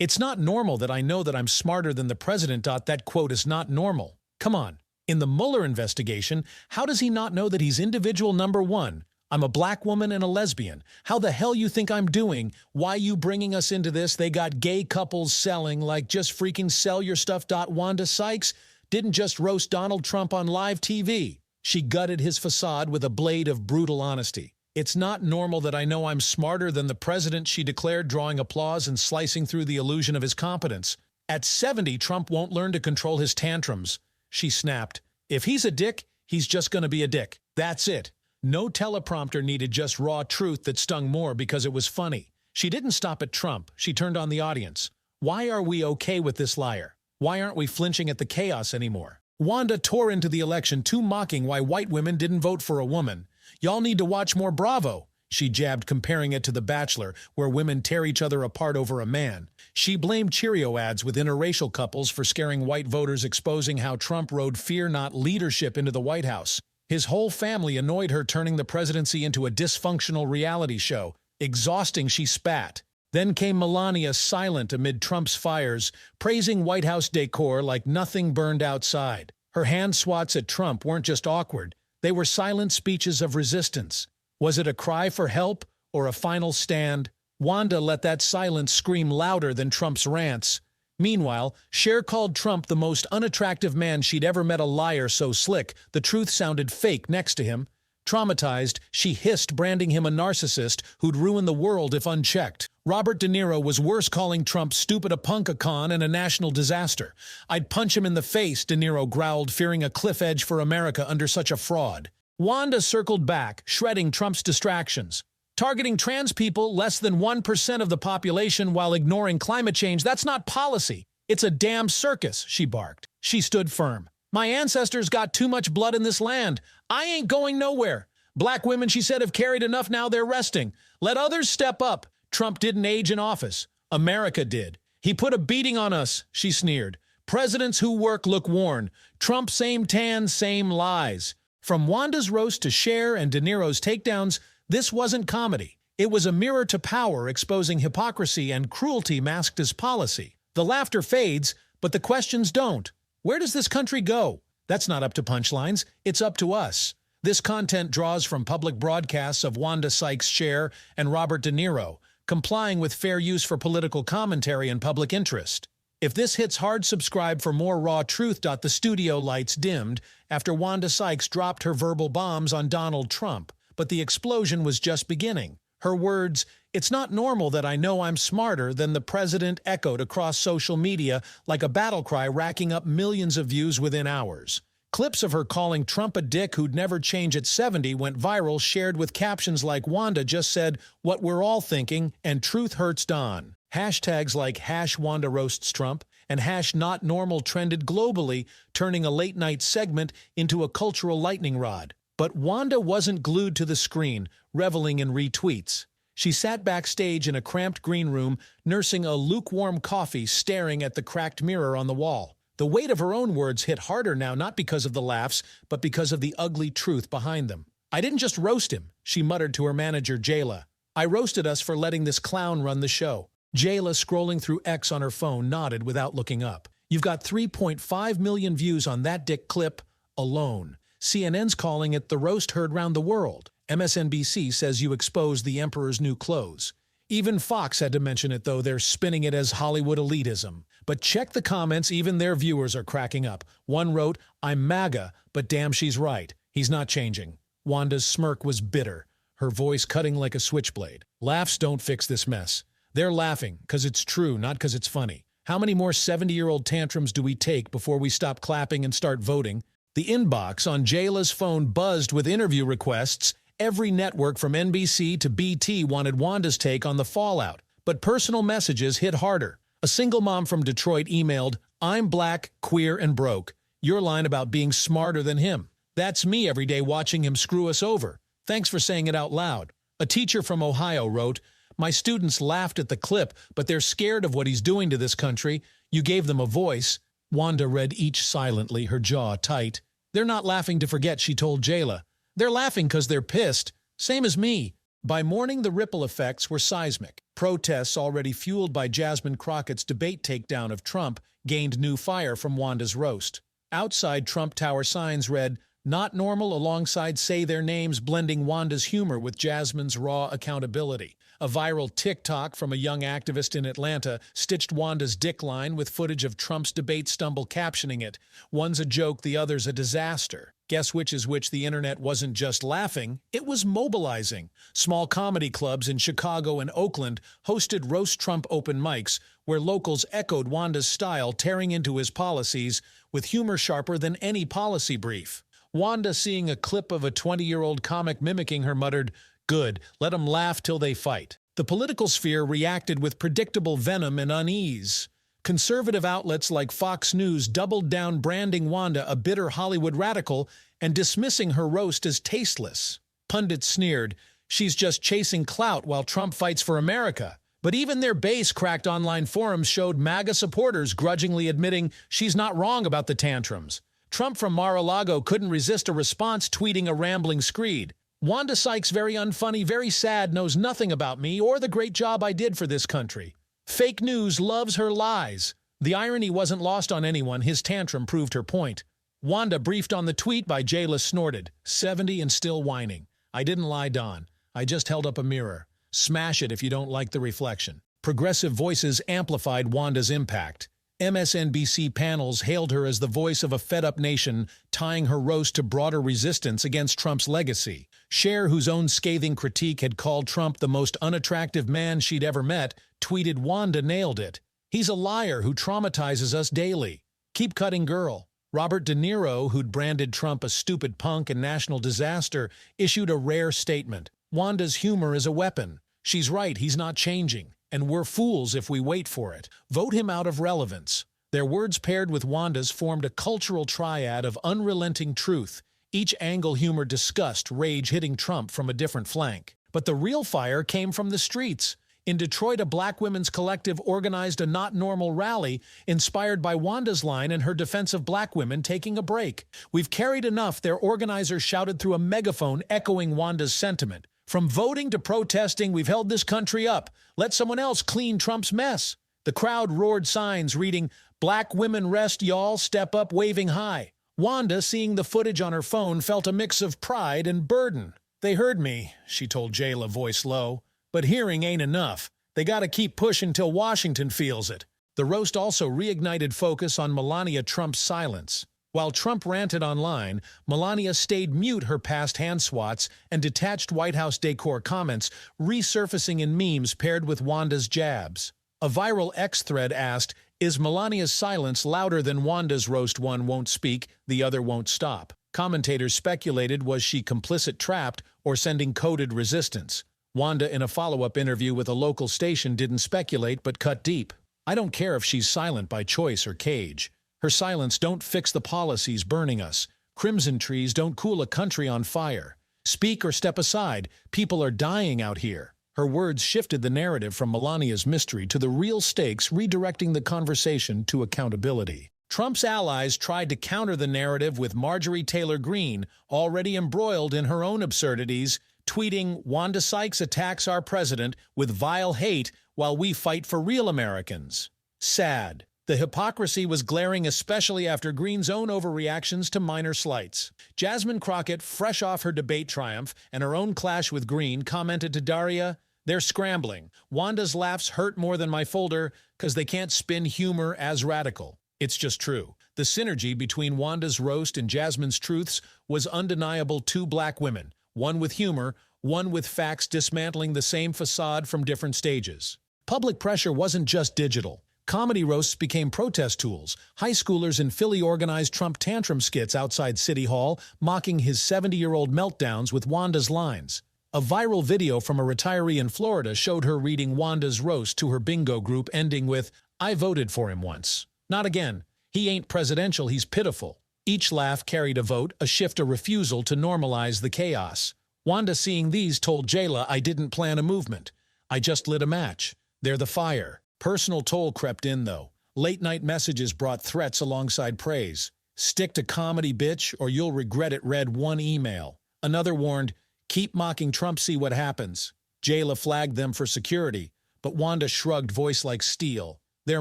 It's not normal that I know that I'm smarter than the president. That quote is not normal. Come on. In the Mueller investigation, how does he not know that he's individual number one? I'm a black woman and a lesbian. How the hell you think I'm doing? Why you bringing us into this? They got gay couples selling, like, just freaking sell your stuff. Wanda Sykes didn't just roast Donald Trump on live TV. She gutted his facade with a blade of brutal honesty. It's not normal that I know I'm smarter than the president, she declared, drawing applause and slicing through the illusion of his competence. At 70, Trump won't learn to control his tantrums, she snapped. If he's a dick, he's just gonna be a dick. That's it. No teleprompter needed, just raw truth that stung more because it was funny. She didn't stop at Trump. She turned on the audience. Why are we okay with this liar? Why aren't we flinching at the chaos anymore? Wanda tore into the election too, mocking why white women didn't vote for a woman. Y'all need to watch more Bravo, she jabbed, comparing it to The Bachelor, where women tear each other apart over a man. She blamed Cheerio ads with interracial couples for scaring white voters, exposing how Trump rode fear, not leadership, into the White House. His whole family annoyed her, turning the presidency into a dysfunctional reality show. Exhausting, she spat. Then came Melania, silent amid Trump's fires, praising White House decor like nothing burned outside. Her hand swats at Trump weren't just awkward, they were silent speeches of resistance. Was it a cry for help or a final stand? Wanda let that silence scream louder than Trump's rants. Meanwhile, Cher called Trump the most unattractive man she'd ever met, a liar so slick the truth sounded fake next to him. Traumatized, she hissed, branding him a narcissist who'd ruin the world if unchecked. Robert De Niro was worse, calling Trump stupid, a punk, a con, and a national disaster. I'd punch him in the face, De Niro growled, fearing a cliff edge for America under such a fraud. Wanda circled back, shredding Trump's distractions. Targeting trans people, less than 1% of the population, while ignoring climate change, that's not policy. It's a damn circus, she barked. She stood firm. My ancestors got too much blood in this land. I ain't going nowhere. Black women, she said, have carried enough, now they're resting. Let others step up. Trump didn't age in office. America did. He put a beating on us, she sneered. Presidents who work look worn. Trump, same tan, same lies. From Wanda's roast to Cher and De Niro's takedowns, this wasn't comedy. It was a mirror to power, exposing hypocrisy and cruelty masked as policy. The laughter fades, but the questions don't. Where does this country go? That's not up to punchlines. It's up to us. This content draws from public broadcasts of Wanda Sykes, Cher, and Robert De Niro, complying with fair use for political commentary and public interest. If this hits hard, subscribe for more raw truth. The studio lights dimmed after Wanda Sykes dropped her verbal bombs on Donald Trump. But the explosion was just beginning. Her words, "It's not normal that I know I'm smarter than the president," echoed across social media like a battle cry, racking up millions of views within hours. Clips of her calling Trump a dick who'd never change at 70 went viral, shared with captions like "Wanda just said what we're all thinking," and "Truth hurts Don." Hashtags like #Wanda roasts Trump and #NotNormal trended globally, turning a late-night segment into a cultural lightning rod. But Wanda wasn't glued to the screen, reveling in retweets. She sat backstage in a cramped green room, nursing a lukewarm coffee, staring at the cracked mirror on the wall. The weight of her own words hit harder now, not because of the laughs, but because of the ugly truth behind them. "I didn't just roast him," she muttered to her manager, Jayla. "I roasted us for letting this clown run the show." Jayla, scrolling through X on her phone, nodded without looking up. "You've got 3.5 million views on that dick clip alone. CNN's calling it the roast heard round the world. MSNBC says you exposed the emperor's new clothes. Even Fox had to mention it, though they're spinning it as Hollywood elitism. But check the comments, even their viewers are cracking up. One wrote, "I'm MAGA, but damn, she's right. He's not changing." Wanda's smirk was bitter, her voice cutting like a switchblade. "Laughs don't fix this mess. They're laughing because it's true, not because it's funny. How many more 70-year-old tantrums do we take before we stop clapping and start voting?" The inbox on Jayla's phone buzzed with interview requests. Every network from NBC to BT wanted Wanda's take on the fallout. But personal messages hit harder. A single mom from Detroit emailed, "I'm black, queer, and broke. Your line about being smarter than him. That's me every day watching him screw us over. Thanks for saying it out loud." A teacher from Ohio wrote, "My students laughed at the clip, but they're scared of what he's doing to this country. You gave them a voice." Wanda read each silently, her jaw tight. "They're not laughing to forget," she told Jayla. "They're laughing because they're pissed. Same as me. By morning, the ripple effects were seismic. Protests, already fueled by Jasmine Crockett's debate takedown of Trump, gained new fire from Wanda's roast. Outside Trump Tower signs read, "Not normal," alongside "Say Their Names," blending Wanda's humor with Jasmine's raw accountability. A viral TikTok from a young activist in Atlanta stitched Wanda's dick line with footage of Trump's debate stumble, captioning it, "One's a joke, the other's a disaster." Guess which is which? The internet wasn't just laughing, it was mobilizing. Small comedy clubs in Chicago and Oakland hosted Roast Trump open mics, where locals echoed Wanda's style, tearing into his policies with humor sharper than any policy brief. Wanda, seeing a clip of a 20-year-old comic mimicking her, muttered, "Good, let 'em laugh till they fight." The political sphere reacted with predictable venom and unease. Conservative outlets like Fox News doubled down, branding Wanda a bitter Hollywood radical and dismissing her roast as tasteless. Pundits sneered, "She's just chasing clout while Trump fights for America." But even their base-cracked online forums showed MAGA supporters grudgingly admitting she's not wrong about the tantrums. Trump from Mar-a-Lago couldn't resist a response, tweeting a rambling screed. "Wanda Sykes, very unfunny, very sad, knows nothing about me or the great job I did for this country. Fake news loves her lies." The irony wasn't lost on anyone. His tantrum proved her point. Wanda, briefed on the tweet by Jayla, snorted, "70 and still whining. I didn't lie, Don. I just held up a mirror. Smash it if you don't like the reflection." Progressive voices amplified Wanda's impact. MSNBC panels hailed her as the voice of a fed-up nation, tying her roast to broader resistance against Trump's legacy. Cher, whose own scathing critique had called Trump the most unattractive man she'd ever met, tweeted, "Wanda nailed it. He's a liar who traumatizes us daily. Keep cutting, girl." Robert De Niro, who'd branded Trump a stupid punk and national disaster, issued a rare statement. "Wanda's humor is a weapon. She's right, he's not changing. And we're fools if we wait for it. Vote him out of relevance." Their words, paired with Wanda's, formed a cultural triad of unrelenting truth, each angle humor, disgust, rage hitting Trump from a different flank. But the real fire came from the streets. In Detroit, a black women's collective organized a Not Normal rally inspired by Wanda's line and her defense of black women taking a break. "We've carried enough," their organizers shouted through a megaphone, echoing Wanda's sentiment. "From voting to protesting, we've held this country up. Let someone else clean Trump's mess." The crowd roared signs reading, "Black women rest, y'all, step up," waving high. Wanda, seeing the footage on her phone, felt a mix of pride and burden. "They heard me," she told Jayla, voice low. "But hearing ain't enough. They gotta keep pushing till Washington feels it." The roast also reignited focus on Melania Trump's silence. While Trump ranted online, Melania stayed mute, her past hand swats and detached White House decor comments resurfacing in memes paired with Wanda's jabs. A viral X thread asked, "Is Melania's silence louder than Wanda's roast? One won't speak, the other won't stop." Commentators speculated, was she complicit, trapped, or sending coded resistance? Wanda, in a follow-up interview with a local station, didn't speculate but cut deep. "I don't care if she's silent by choice or cage. Her silence don't fix the policies burning us. Crimson trees don't cool a country on fire. Speak or step aside. People are dying out here." Her words shifted the narrative from Melania's mystery to the real stakes, redirecting the conversation to accountability. Trump's allies tried to counter the narrative with Marjorie Taylor Greene, already embroiled in her own absurdities, tweeting, "Wanda Sykes attacks our president with vile hate while we fight for real Americans." Sad. The hypocrisy was glaring, especially after Greene's own overreactions to minor slights. Jasmine Crockett, fresh off her debate triumph and her own clash with Greene, commented to Daria, "They're scrambling. Wanda's laughs hurt more than my folder because they can't spin humor as radical." It's just true. The synergy between Wanda's roast and Jasmine's truths was undeniable. Two black women, one with humor, one with facts, dismantling the same facade from different stages. Public pressure wasn't just digital. Comedy roasts became protest tools. High schoolers in Philly organized Trump tantrum skits outside City Hall, mocking his 70-year-old meltdowns with Wanda's lines. A viral video from a retiree in Florida showed her reading Wanda's roast to her bingo group, ending with, "I voted for him once. Not again. He ain't presidential, he's pitiful." Each laugh carried a vote, a shift, a refusal to normalize the chaos. Wanda, seeing these, told Jayla, "I didn't plan a movement. I just lit a match. They're the fire." Personal toll crept in, though. Late-night messages brought threats alongside praise. "Stick to comedy, bitch, or you'll regret it," read one email. Another warned, Keep mocking Trump, see what happens. Jayla flagged them for security, but Wanda shrugged, voice like steel. They're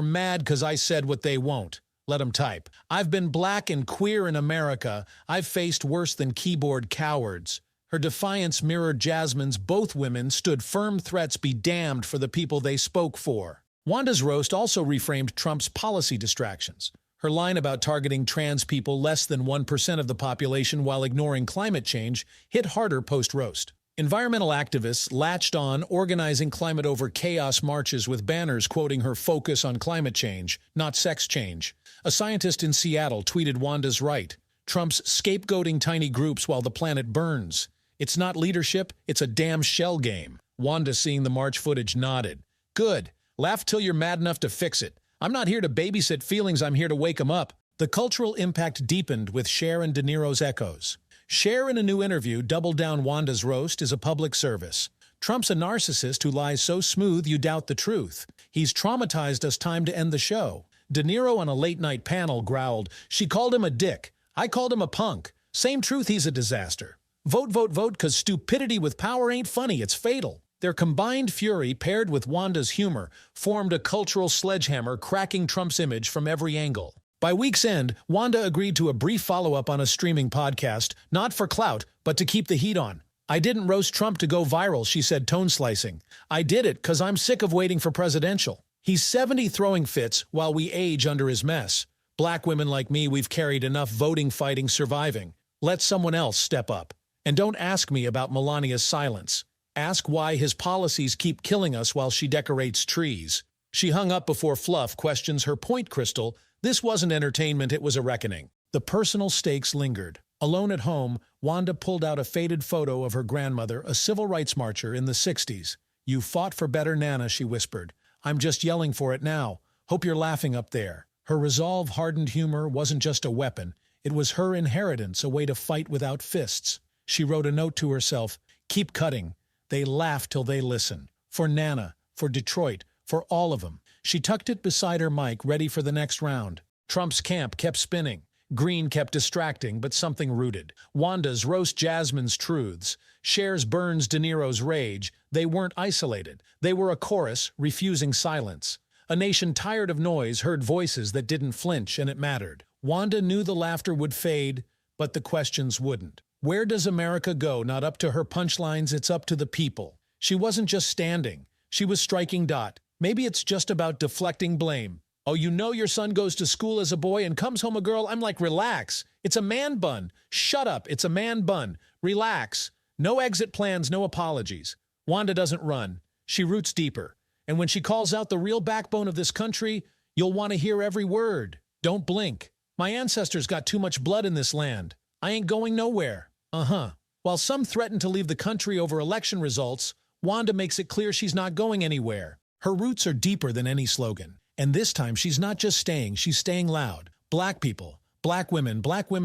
mad 'cause I said what they won't. Let 'em type. I've been black and queer in America. I've faced worse than keyboard cowards. Her defiance mirrored Jasmine's. Both women stood firm, threats be damned for the people they spoke for. Wanda's roast also reframed Trump's policy distractions. Her line about targeting trans people, less than 1% of the population, while ignoring climate change, hit harder post-roast. Environmental activists latched on, organizing climate over chaos marches with banners quoting her focus on climate change, not sex change. A scientist in Seattle tweeted Wanda's right. Trump's scapegoating tiny groups while the planet burns. It's not leadership, it's a damn shell game. Wanda, seeing the march footage, nodded. Good. Laugh till you're mad enough to fix it. I'm not here to babysit feelings, I'm here to wake them up. The cultural impact deepened with Cher and De Niro's echoes. Cher, in a new interview, doubled down Wanda's roast is a public service. Trump's a narcissist who lies so smooth you doubt the truth. He's traumatized us, time to end the show. De Niro on a late-night panel growled, she called him a dick. I called him a punk. Same truth, he's a disaster. Vote, vote, vote, 'cause stupidity with power ain't funny, it's fatal. Their combined fury, paired with Wanda's humor, formed a cultural sledgehammer, cracking Trump's image from every angle. By week's end, Wanda agreed to a brief follow-up on a streaming podcast, not for clout, but to keep the heat on. I didn't roast Trump to go viral, she said, tone-slicing. I did it 'cause I'm sick of waiting for presidential. He's 70 throwing fits while we age under his mess. Black women like me, we've carried enough voting, fighting, surviving. Let someone else step up. And don't ask me about Melania's silence. Ask why his policies keep killing us while she decorates trees. She hung up before fluff questions her point, Crystal. This wasn't entertainment, it was a reckoning. The personal stakes lingered. Alone at home, Wanda pulled out a faded photo of her grandmother, a civil rights marcher in the 60s. You fought for better, Nana, she whispered. I'm just yelling for it now. Hope you're laughing up there. Her resolve, hardened humor wasn't just a weapon. It was her inheritance, a way to fight without fists. She wrote a note to herself, keep cutting. They laugh till they listen. For Nana, for Detroit, for all of them. She tucked it beside her mic, ready for the next round. Trump's camp kept spinning. Green kept distracting, but something rooted. Wanda's roast Jasmine's truths. Cher's burns De Niro's rage. They weren't isolated. They were a chorus, refusing silence. A nation tired of noise heard voices that didn't flinch, and it mattered. Wanda knew the laughter would fade, but the questions wouldn't. Where does America go? Not up to her punchlines, it's up to the people. She wasn't just standing. She was striking dot. Maybe it's just about deflecting blame. Oh, you know your son goes to school as a boy and comes home a girl? I'm like, relax. It's a man bun. Shut up. It's a man bun. Relax. No exit plans, no apologies. Wanda doesn't run. She roots deeper. And when she calls out the real backbone of this country, you'll want to hear every word. Don't blink. My ancestors got too much blood in this land. I ain't going nowhere. While some threaten to leave the country over election results, Wanda makes it clear she's not going anywhere. Her roots are deeper than any slogan. And this time, she's not just staying, she's staying loud. Black people, black women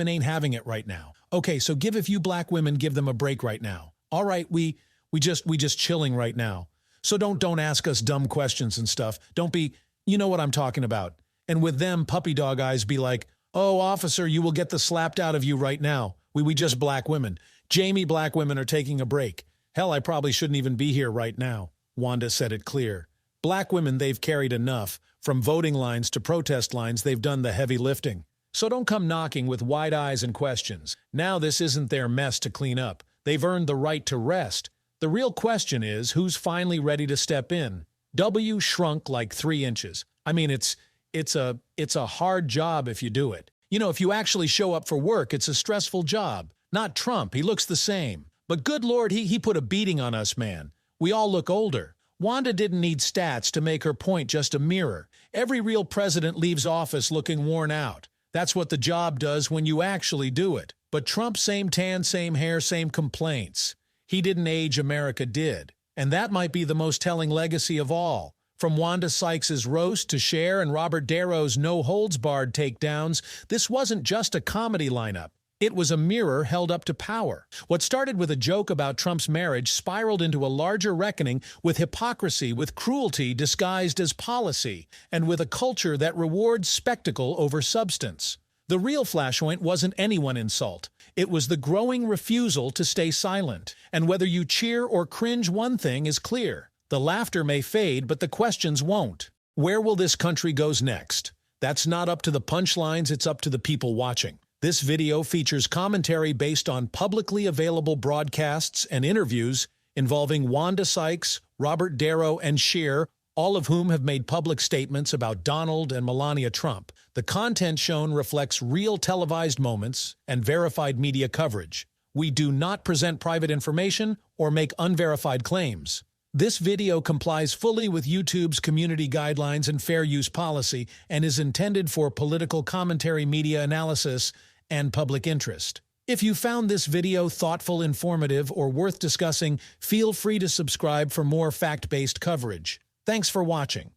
ain't having it right now. Okay, so give a few black women, give them a break right now. All right, we just chilling right now. So don't ask us dumb questions and stuff. Don't be, you know what I'm talking about. And with them puppy dog eyes, be like, oh, officer, you will get the slapped out of you right now. We just black women. Jamie, black women are taking a break. Hell, I probably shouldn't even be here right now. Wanda said it clear. Black women, they've carried enough. From voting lines to protest lines, they've done the heavy lifting. So don't come knocking with wide eyes and questions. Now this isn't their mess to clean up. They've earned the right to rest. The real question is, who's finally ready to step in? W shrunk like 3 inches. I mean, it's a hard job if you do it. You know, if you actually show up for work, it's a stressful job. Not Trump, he looks the same. But good Lord, he put a beating on us, man. We all look older. Wanda didn't need stats to make her point, just a mirror. Every real president leaves office looking worn out. That's what the job does when you actually do it. But Trump, same tan, same hair, same complaints. He didn't age, America did. And that might be the most telling legacy of all. From Wanda Sykes' roast to Cher and Robert Darrow's no-holds-barred takedowns, this wasn't just a comedy lineup. It was a mirror held up to power. What started with a joke about Trump's marriage spiraled into a larger reckoning with hypocrisy, with cruelty disguised as policy, and with a culture that rewards spectacle over substance. The real flashpoint wasn't any one insult. It was the growing refusal to stay silent. And whether you cheer or cringe, one thing is clear. The laughter may fade, but the questions won't. Where will this country go next? That's not up to the punchlines, it's up to the people watching. This video features commentary based on publicly available broadcasts and interviews involving Wanda Sykes, Robert Darrow, and Scheer, all of whom have made public statements about Donald and Melania Trump. The content shown reflects real televised moments and verified media coverage. We do not present private information or make unverified claims. This video complies fully with YouTube's community guidelines and fair use policy and is intended for political commentary, media analysis, and public interest. If you found this video thoughtful, informative, or worth discussing, feel free to subscribe for more fact-based coverage. Thanks for watching.